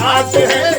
बात है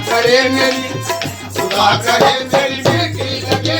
करे मेरी खुदा करे मेरी बेटी लगे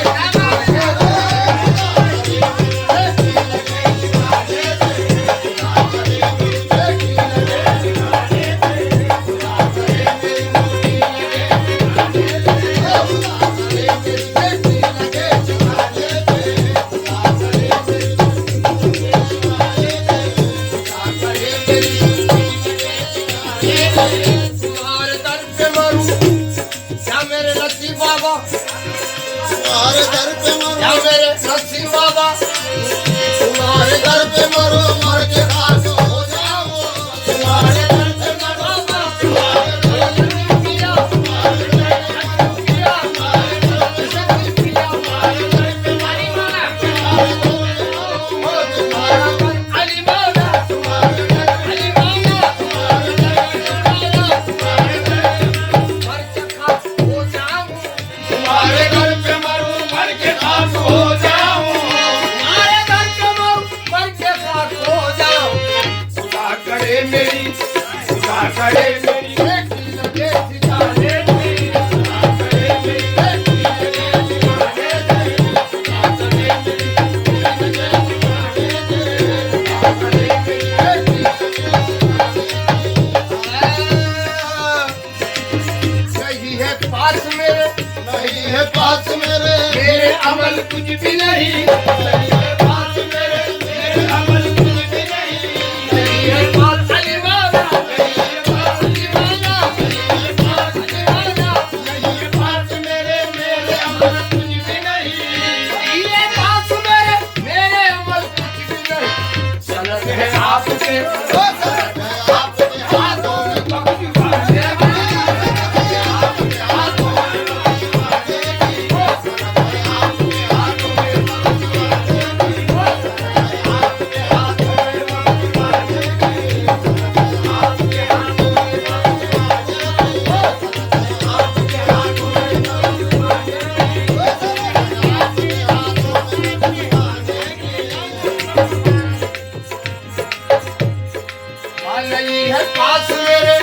तुम्हारे दर पे मरो या मेरे नसीब बाबा तुम्हारे दर पे मरो मर के खाक हो जाओ तुम्हारे दर पे मरो तुम्हारे दर पे किया तुम्हारे दर पे किया तुम्हारे दर पे किया तुम्हारे दर पे मारी मारा तुम्हारा अली मौला तुम्हारे दर अली मौला तुम्हारे दर तुम्हारे दर मर के खाक हो जाओ तुम्हारे दर पे मरो मर के खाक हो जाओ तुम्हारे दर पे मरो मर के खाक हो जाओ खुदा करे मेरी बेटी लगे ठिकाने मेरी खुदा करे मेरी बेटी लगे ठिकाने खुदा करे मेरी बेटी नहीं है पास मेरे नहीं है पास मेरे अमल कुछ भी नहीं, नहीं है पास मेरे, मेरे अमल कुछ भी नहीं, नहीं है पास अली मौला, नहीं है पास अली मौला, नहीं है पास अली मौला, नहीं है पास मेरे, मेरे अमल कुछ भी नहीं, नहीं है पास मेरे, मेरे अमल कुछ भी नहीं, सनत है आपसे, आपके हाथों में बख्श वाले नहीं है पास मेरे,